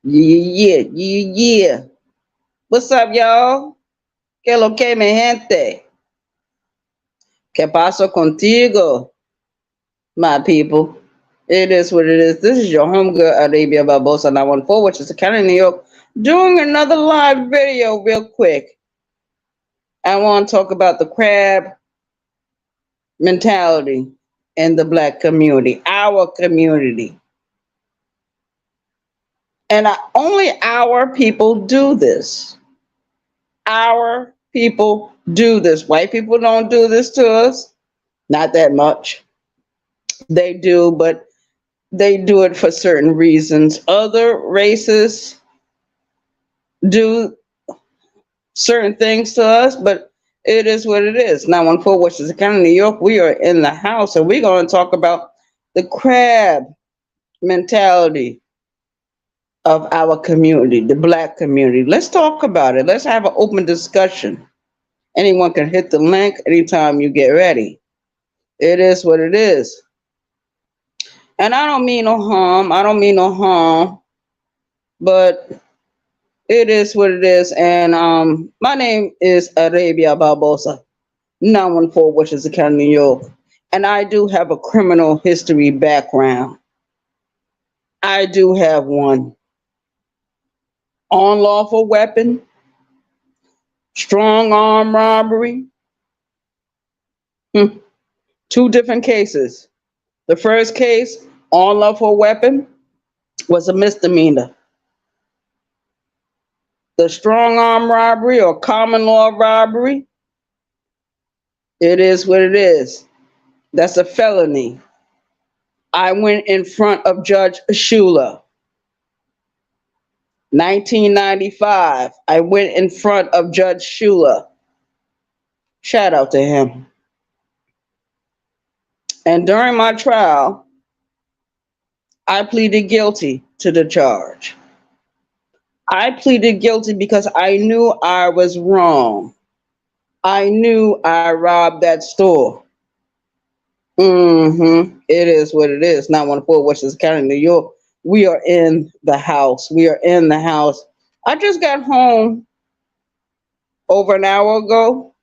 Yeah, yeah, yeah. What's up, y'all? Que lo que, mi gente? Que paso contigo, my people? It is what it is. This is your homegirl, Arabia Barbosa 914, which is the county of New York, doing another live video real quick. I want to talk about the crab mentality in the black community, our community. And only our people do this. Our people do this. White people don't do this to us. Not that much. They do, but they do it for certain reasons. Other races do certain things to us, but it is what it is. 914 Westchester County, New York. We are in the house, and we're going to talk about the crab mentality of our community, the black community. Let's talk about it. Let's have an open discussion. Anyone can hit the link anytime you get ready. It is what it is. And I don't mean no harm. I don't mean no harm, but it is what it is. And my name is Arabia Barbosa, 914 Westchester County, New York. And I do have a criminal history background. I do have one. Unlawful weapon, strong arm robbery. Hmm. Two different cases. The first case, unlawful weapon, was a misdemeanor. The strong arm robbery or common law robbery, it is what it is. That's a felony. I went in front of Judge Schuler. 1995, I went in front of Judge Schuler. Shout out to him. And during my trial, I pleaded guilty to the charge. I pleaded guilty because I knew I was wrong. I knew I robbed that store. It is what it is. 914 Westchester County, New York. We are in the house. We are in the house. I just got home over an hour ago,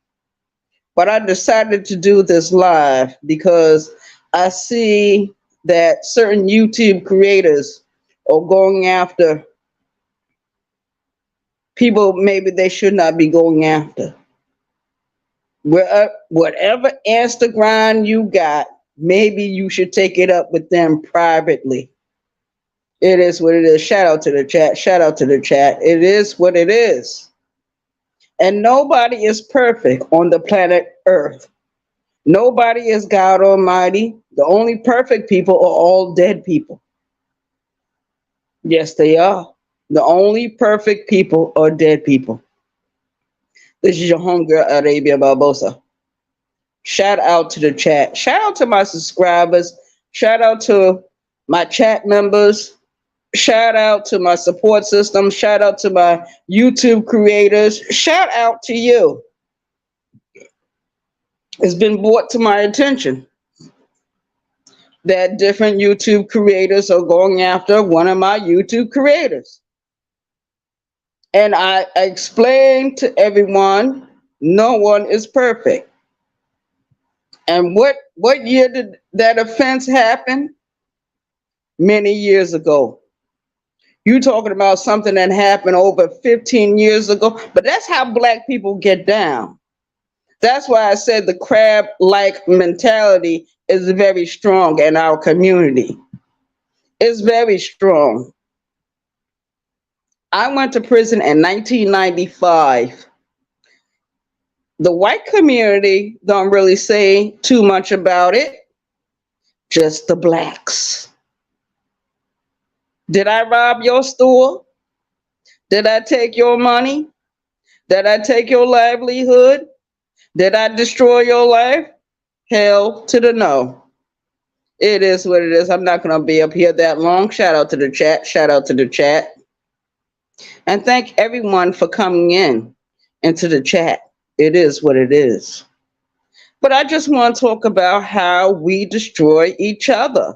but I decided to do this live because I see that certain YouTube creators are going after people maybe they should not be going after. Whatever Instagram you got, maybe you should take it up with them privately. It is what it is. Shout out to the chat. Shout out to the chat. It is what it is. And nobody is perfect on the planet Earth. Nobody is God Almighty. The only perfect people are all dead people. Yes, they are. The only perfect people are dead people. This is your homegirl, Arabia Barbosa. Shout out to the chat. Shout out to my subscribers. Shout out to my chat members. Shout out to my support system. Shout out to my YouTube creators. Shout out to you. It's been brought to my attention that different YouTube creators are going after one of my YouTube creators. And I explained to everyone, no one is perfect. And what year did that offense happen? Many years ago. You talking about something that happened over 15 years ago, but that's how black people get down. That's why I said the crab-like mentality is very strong in our community. It's very strong. I went to prison in 1995. The white community don't really say too much about it, just the blacks. Did I rob your store? Did I take your money? Did I take your livelihood? Did I destroy your life? Hell to the no. It is what it is. I'm not going to be up here that long. Shout out to the chat. Shout out to the chat. And thank everyone for coming in into the chat. It is what it is. But I just want to talk about how we destroy each other.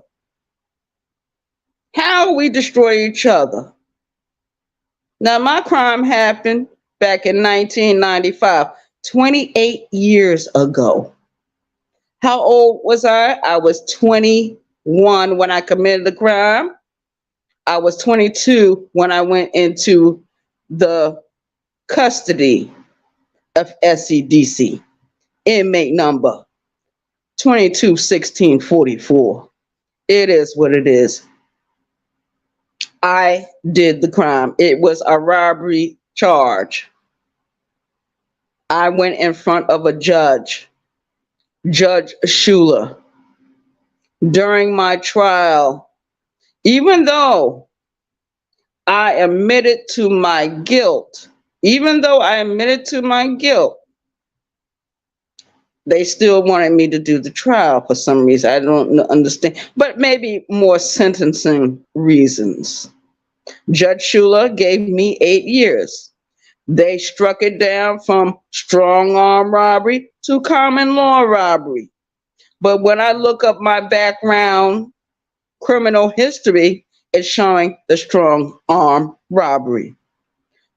How we destroy each other. Now, my crime happened back in 1995, 28 years ago. How old was I? I was 21 when I committed the crime. I was 22 when I went into the custody of SCDC, inmate number 221644. It is what it is. I did the crime. It was a robbery charge. I went in front of a judge, Judge Schuler, during my trial. Even though I admitted to my guilt, they still wanted me to do the trial for some reason. I don't understand, but maybe more sentencing reasons. Judge Schuler gave me 8 years. They struck it down from strong arm robbery to common law robbery. But when I look up my background criminal history, it's showing the strong arm robbery.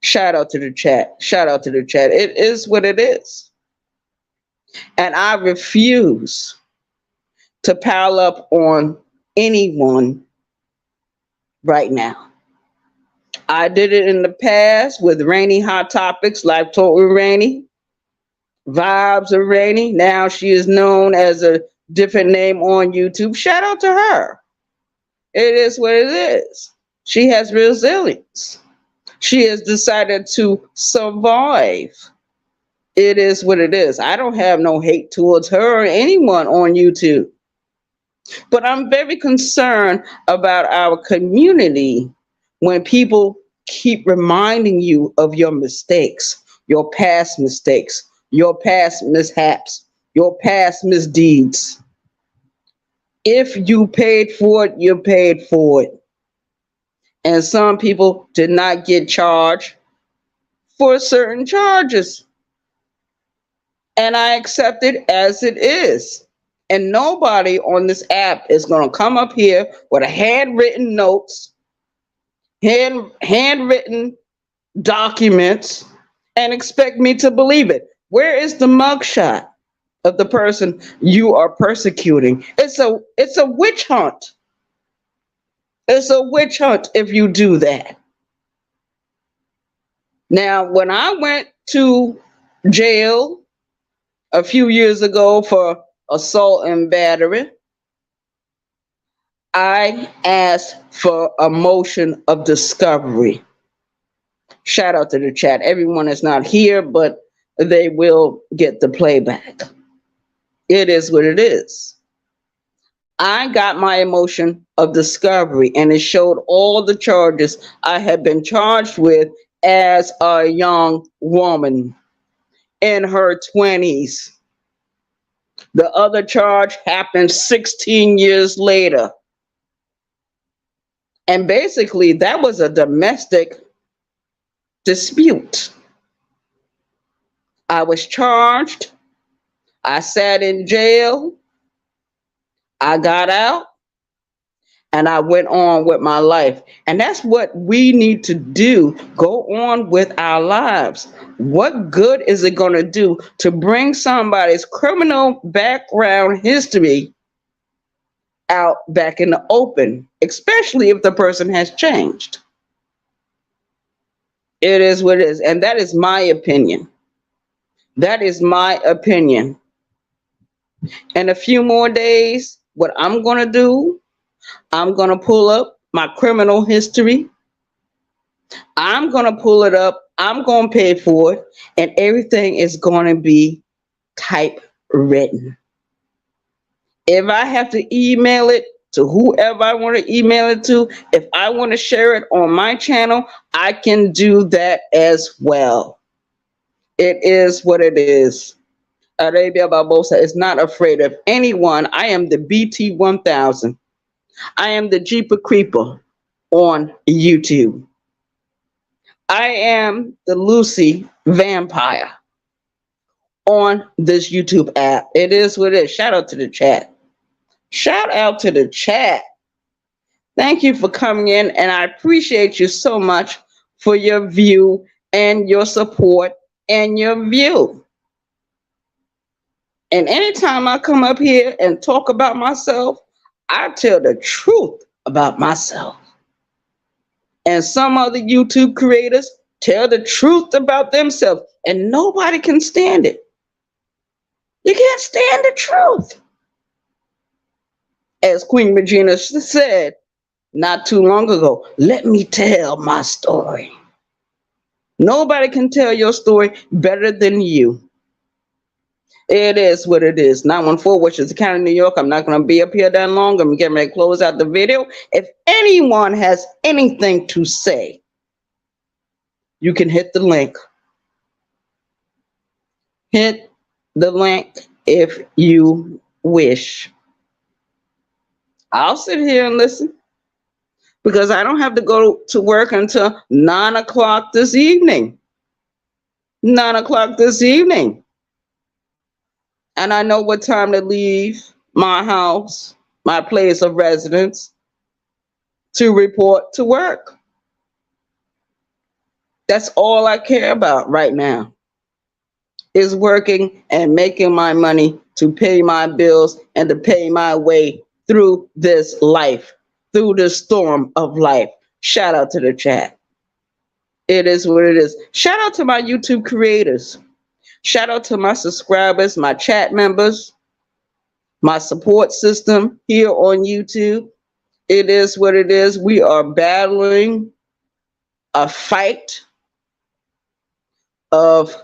Shout out to the chat. Shout out to the chat. It is what it is. And I refuse to pile up on anyone right now. I did it in the past with Rainy Hot Topics, Life Talk with Rainy, Vibes of Rainy. Now she is known as a different name on YouTube. Shout out to her. It is what it is. She has resilience. She has decided to survive. It is what it is. I don't have no hate towards her or anyone on YouTube. But I'm very concerned about our community when people keep reminding you of your mistakes, your past mistakes, your past mishaps, your past misdeeds. If you paid for it, you paid for it. And some people did not get charged for certain charges. And I accept it as it is. And nobody on this app is going to come up here with a handwritten notes, handwritten documents, and expect me to believe it. Where is the mugshot of the person you are persecuting? It's a witch hunt. It's a witch hunt if you do that. Now, when I went to jail a few years ago for assault and battery, I asked for a motion of discovery. Shout out to the chat. Everyone is not here, but they will get the playback. It is what it is. I got my motion of discovery, and it showed all the charges I had been charged with as a young woman in her 20s. The other charge happened 16 years later. And basically, that was a domestic dispute. I was charged. I sat in jail. I got out. And I went on with my life. And that's what we need to do. Go on with our lives. What good is it going to do to bring somebody's criminal background history out back in the open, especially if the person has changed? It is what it is. And that is my opinion. That is my opinion. In a few more days, what I'm going to do, I'm going to pull up my criminal history. I'm going to pull it up. I'm going to pay for it. And everything is going to be typewritten. If I have to email it to whoever I want to email it to, if I want to share it on my channel, I can do that as well. It is what it is. Arabia Barbosa is not afraid of anyone. I am the BT1000. I am the Jeeper Creeper on YouTube. I am the Lucy Vampire on this YouTube app. It is what it is. Shout out to the chat. Shout out to the chat. Thank you for coming in, and I appreciate you so much for your view and your support and your view. And anytime I come up here and talk about myself, I tell the truth about myself. And some other YouTube creators tell the truth about themselves, and nobody can stand it. You can't stand the truth. As Queen Regina said not too long ago, let me tell my story. Nobody can tell your story better than you. It is what it is. 914 Westchester County, New York. I'm not going to be up here that long. I'm getting ready to close out the video. If anyone has anything to say, you can hit the link. Hit the link if you wish. I'll sit here and listen because I don't have to go to work until 9 o'clock this evening. 9 o'clock this evening. And I know what time to leave my house, my place of residence, to report to work. That's all I care about right now, is working and making my money to pay my bills and to pay my way through this life, through the storm of life. Shout out to the chat. It is what it is. Shout out to my YouTube creators. Shout out to my subscribers, my chat members, my support system here on YouTube. It is what it is. We are battling a fight of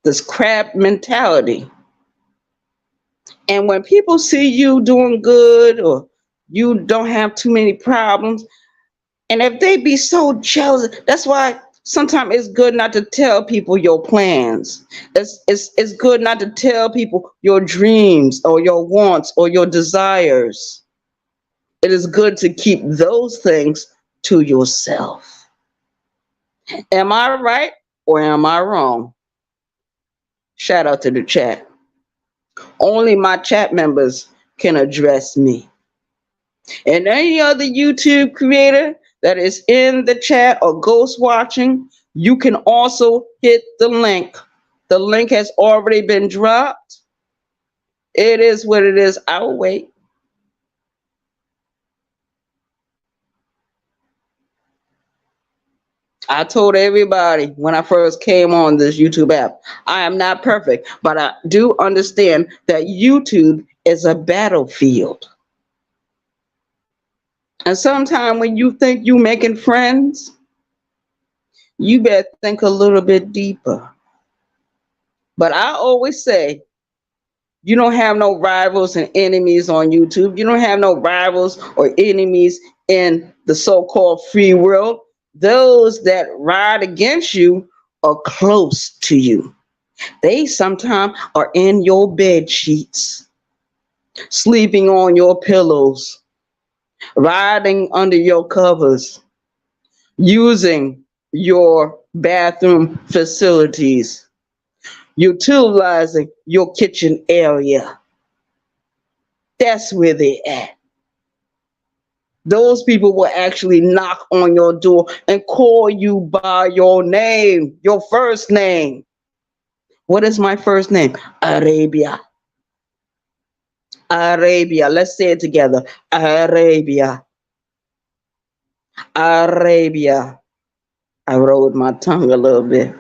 this crab mentality. And when people see you doing good or you don't have too many problems, and if they be so jealous, that's why sometimes it's good not to tell people your plans. It's good not to tell people your dreams or your wants or your desires. It is good to keep those things to yourself. Am I right or am I wrong? Shout out to the chat. Only my chat members can address me. And any other YouTube creator that is in the chat or ghost watching, you can also hit the link. The link has already been dropped. It is what it is. I'll wait. I told everybody when I first came on this YouTube app, I am not perfect, but I do understand that YouTube is a battlefield. And sometimes when you think you're making friends, you better think a little bit deeper. But I always say, you don't have no rivals and enemies on YouTube. You don't have no rivals or enemies in the so-called free world. Those that ride against you are close to you. They sometimes are in your bed sheets, sleeping on your pillows, riding under your covers, using your bathroom facilities, utilizing your kitchen area. That's where they're at. Those people will actually knock on your door and call you by your name, your first name. What is my first name? Arabia. Arabia. Let's say it together. Arabia. Arabia. I rolled my tongue a little bit.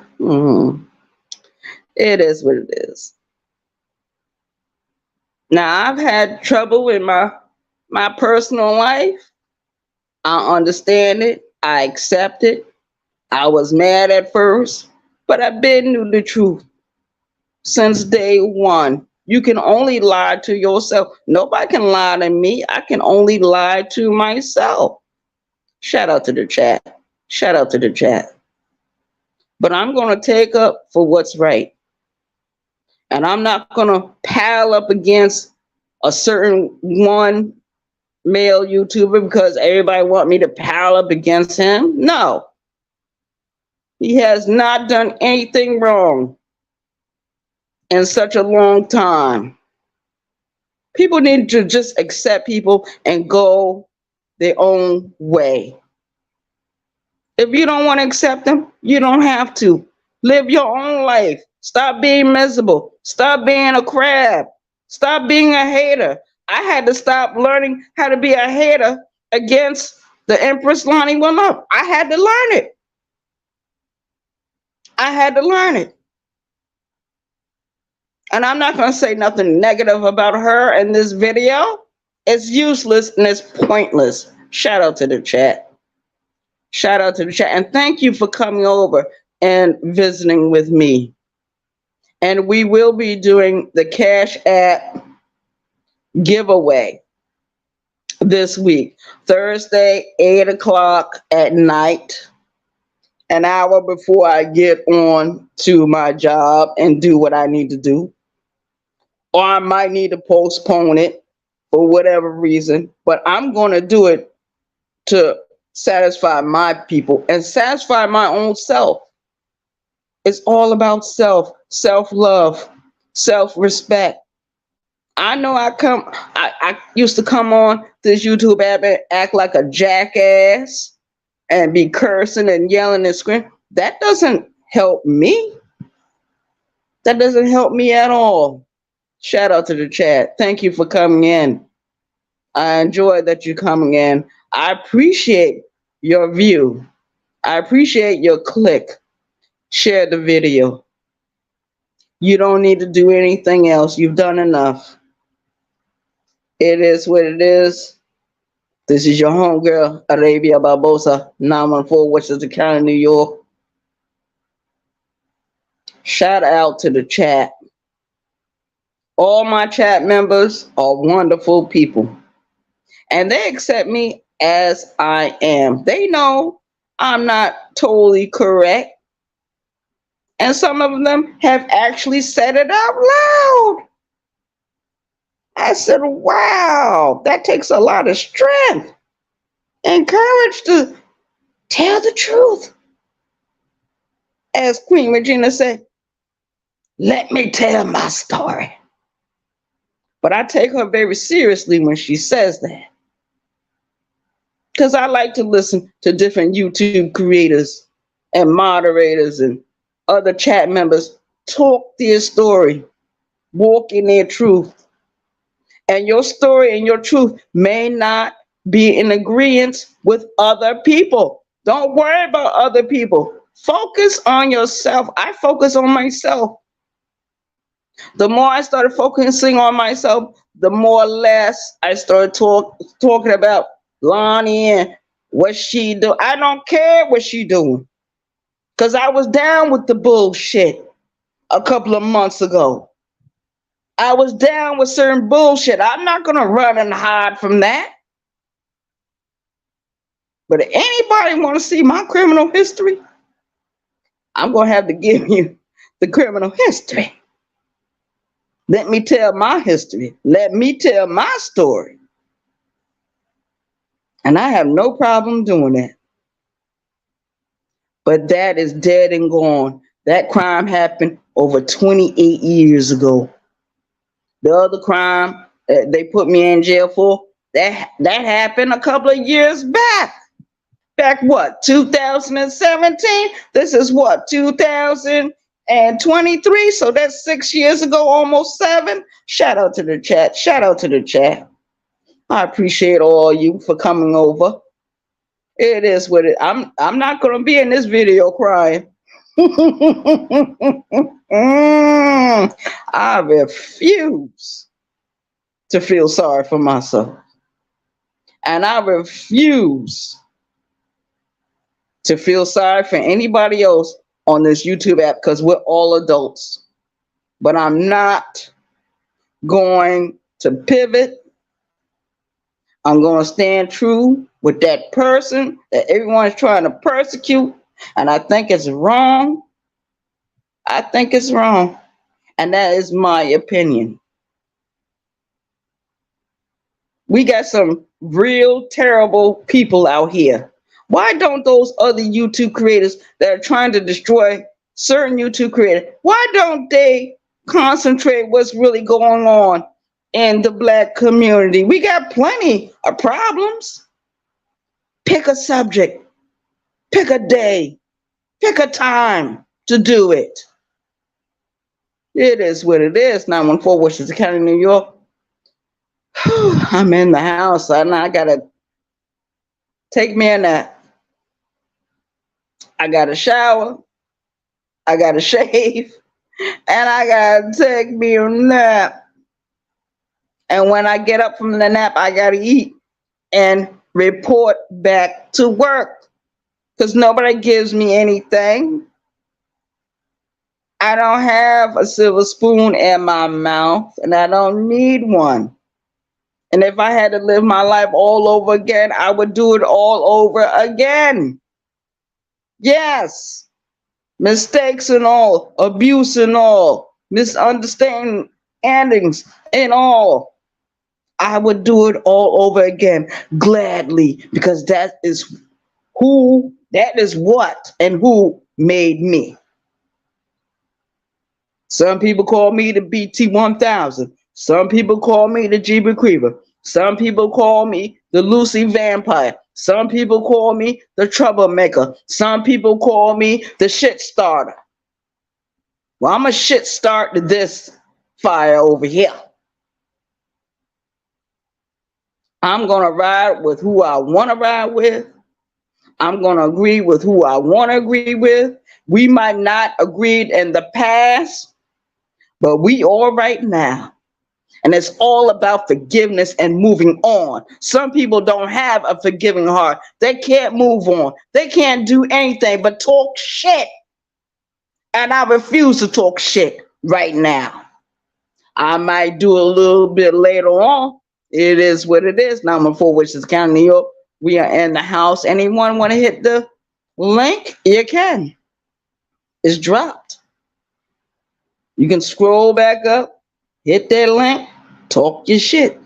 It is what it is. Now, I've had trouble in my personal life. I understand it. I accept it. I was mad at first, but I've been knew the truth since day one. You can only lie to yourself. Nobody can lie to me. I can only lie to myself. Shout out to the chat. Shout out to the chat. But I'm going to take up for what's right. And I'm not going to pile up against a certain one male YouTuber because everybody want me to pile up against him. No. He has not done anything wrong in such a long time. People need to just accept people and go their own way. If you don't want to accept them, you don't have to. Live your own life. Stop being miserable. Stop being a crab. Stop being a hater. I had to stop learning how to be a hater against the Empress Lonnie One Up. I had to learn it. I had to learn it. And I'm not going to say nothing negative about her in this video. It's useless and it's pointless. Shout out to the chat. Shout out to the chat. And thank you for coming over and visiting with me. And we will be doing the Cash App giveaway this week. Thursday, 8 o'clock at night. An hour before I get on to my job and do what I need to do. Or I might need to postpone it for whatever reason. But I'm going to do it to satisfy my people and satisfy my own self. It's all about self-love, self-respect. I know I used to come on this YouTube app and act like a jackass and be cursing and yelling and screaming. That doesn't help me. That doesn't help me at all. Shout out to the chat. Thank you for coming in. I enjoy that you're coming in. I appreciate your view. I appreciate your click. Share the video. You don't need to do anything else. You've done enough. It is what it is. This is your homegirl, Arabia Barbosa, 914 Westchester County, New York. Shout out to the chat. All my chat members are wonderful people. And they accept me as I am. They know I'm not totally correct. And some of them have actually said it out loud. I said, wow, that takes a lot of strength and courage to tell the truth. As Queen Regina said, let me tell my story. But I take her very seriously when she says that. Because I like to listen to different YouTube creators and moderators and other chat members talk their story, walk in their truth. And your story and your truth may not be in agreement with other people. Don't worry about other people. Focus on yourself. I focus on myself. The more I started focusing on myself, the more or less I started talking about Lonnie and what she do. I don't care what she doing. Because I was down with the bullshit a couple of months ago. I was down with certain bullshit. I'm not going to run and hide from that. But if anybody want to see my criminal history, I'm going to have to give you the criminal history. Let me tell my history. Let me tell my story. And I have no problem doing that. But that is dead and gone. That crime happened over 28 years ago. The other crime they put me in jail for, that happened a couple of years back. Back what, 2017? This is what, 2023? So that's 6 years ago, almost 7. Shout out to the chat. Shout out to the chat. I appreciate all you for coming over. It is what it. I'm not gonna be in this video crying. I refuse to feel sorry for myself. And I refuse to feel sorry for anybody else on this YouTube app because we're all adults. But I'm not going to pivot. I'm going to stand true with that person that everyone is trying to persecute. And I think it's wrong. I think it's wrong. And that is my opinion. We got some real terrible people out here. Why don't those other YouTube creators that are trying to destroy certain YouTube creators, why don't they concentrate what's really going on in the Black community? We got plenty of problems. Pick a subject. Pick a day, pick a time to do it. It is what it is. 914 Washington County, New York. I'm in the house and I gotta take me a nap. I gotta shower, I gotta shave, and I gotta take me a nap. And when I get up from the nap, I gotta eat and report back to work because nobody gives me anything. I don't have a silver spoon in my mouth and I don't need one. And if I had to live my life all over again, I would do it all over again. Yes, mistakes and all, abuse and all, misunderstandings and all. I would do it all over again gladly because that is what and who made me. Some people call me the BT 1000. Some people call me the Jeeba Creeper. Some people call me the Lucy Vampire. Some people call me the Troublemaker. Some people call me the Shit Starter. Well, I'm a shit start to this fire over here. I'm going to ride with who I want to ride with. I'm going to agree with who I want to agree with. We might not agree in the past, but we all right now. And it's all about forgiveness and moving on. Some people don't have a forgiving heart. They can't move on. They can't do anything but talk shit. And I refuse to talk shit right now. I might do a little bit later on. It is what it is. Now I'm in Fort Washington County, New York. We are in the house. Anyone want to hit the link? You can. It's dropped. You can scroll back up, hit that link, talk your shit.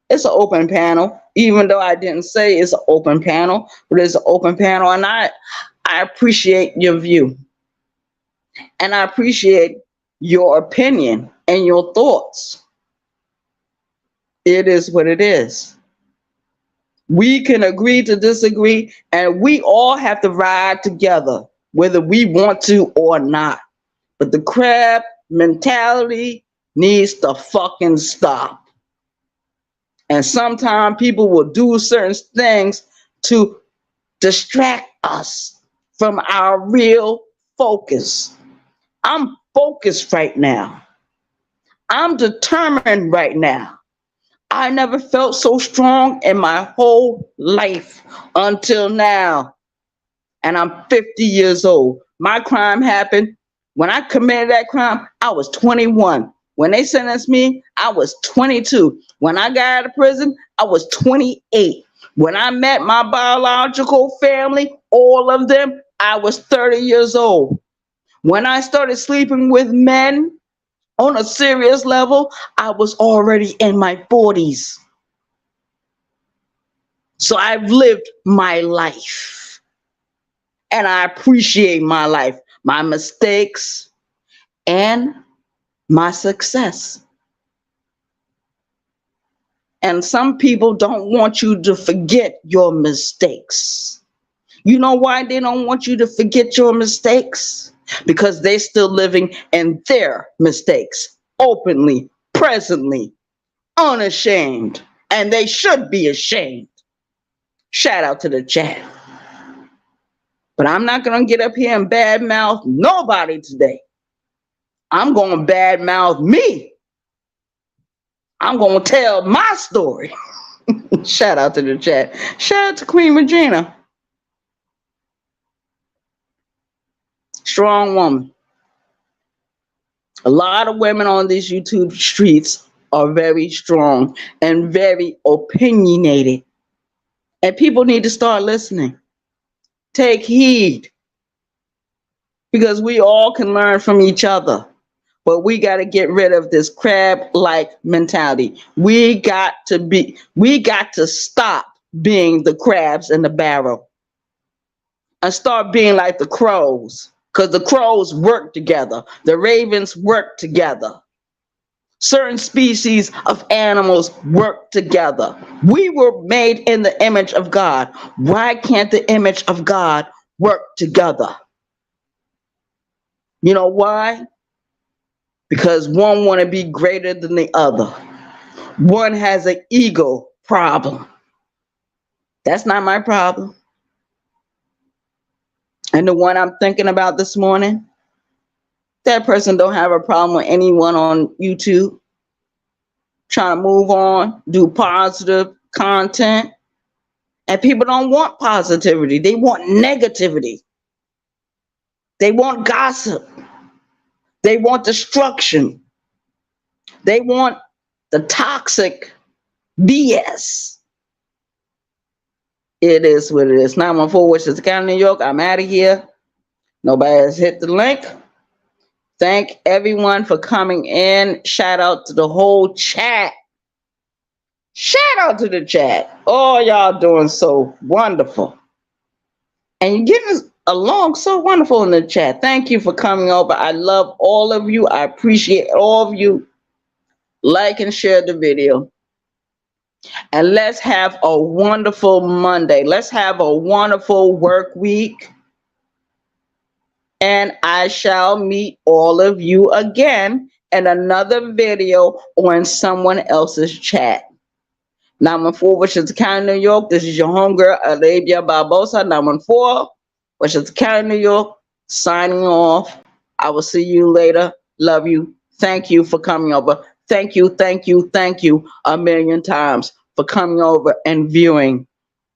It's an open panel, even though I didn't say it's an open panel, but it's an open panel, and I appreciate your view. And I appreciate your opinion and your thoughts. It is what it is. We can agree to disagree, and we all have to ride together, whether we want to or not. But the crab mentality needs to fucking stop. And sometimes people will do certain things to distract us from our real focus. I'm focused right now. I'm determined right now. I never felt so strong in my whole life until now. And I'm 50 years old. My crime happened. When I committed that crime, I was 21. When they sentenced me, I was 22. When I got out of prison, I was 28. When I met my biological family, all of them, I was 30 years old. When I started sleeping with men on a serious level, I was already in my 40s. So I've lived my life. And I appreciate my life, my mistakes, and my success. And some people don't want you to forget your mistakes. You know why they don't want you to forget your mistakes? Because they're still living in their mistakes, openly, presently, unashamed. And they should be ashamed. Shout out to the chat. But I'm not going to get up here and badmouth nobody today. I'm going to badmouth me. I'm going to tell my story. Shout out to the chat. Shout out to Queen Regina. Strong woman. A lot of women on these YouTube streets are very strong and very opinionated. And people need to start listening. Take heed. Because we all can learn from each other. But we got to get rid of this crab-like mentality. We got to stop being the crabs in the barrel and start being like the crows. Because the crows work together. The ravens work together. Certain species of animals work together. We were made in the image of God. Why can't the image of God work together? You know why? Because one want to be greater than the other. One has an ego problem. That's not my problem. And the one I'm thinking about this morning, that person don't have a problem with anyone on YouTube trying to move on, do positive content. And people don't want positivity. They want negativity. They want gossip. They want destruction. They want the toxic BS. It is what it is. 914 Westchester County, New York. I'm out of here. Nobody has hit the link. Thank everyone for coming in. Shout out to the whole chat. Shout out to the chat. Oh, y'all doing so wonderful. And you're getting along so wonderful in the chat. Thank you for coming over. I love all of you. I appreciate all of you. Like and share the video. And let's have a wonderful Monday. Let's have a wonderful work week. And I shall meet all of you again in another video on someone else's chat. 914 Westchester County, New York. This is your homegirl, Arabia Barbosa. 914 Westchester County, New York. Signing off. I will see you later. Love you. Thank you for coming over. Thank you, thank you, thank you a million times for coming over and viewing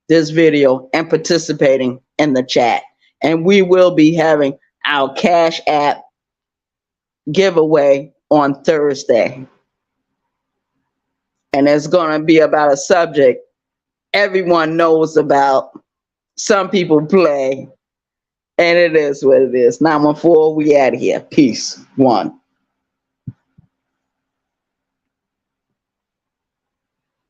this video and participating in the chat. And we will be having our Cash App giveaway on Thursday. And it's going to be about a subject everyone knows about. Some people play. And it is what it is. 914, we out of here. Peace. One.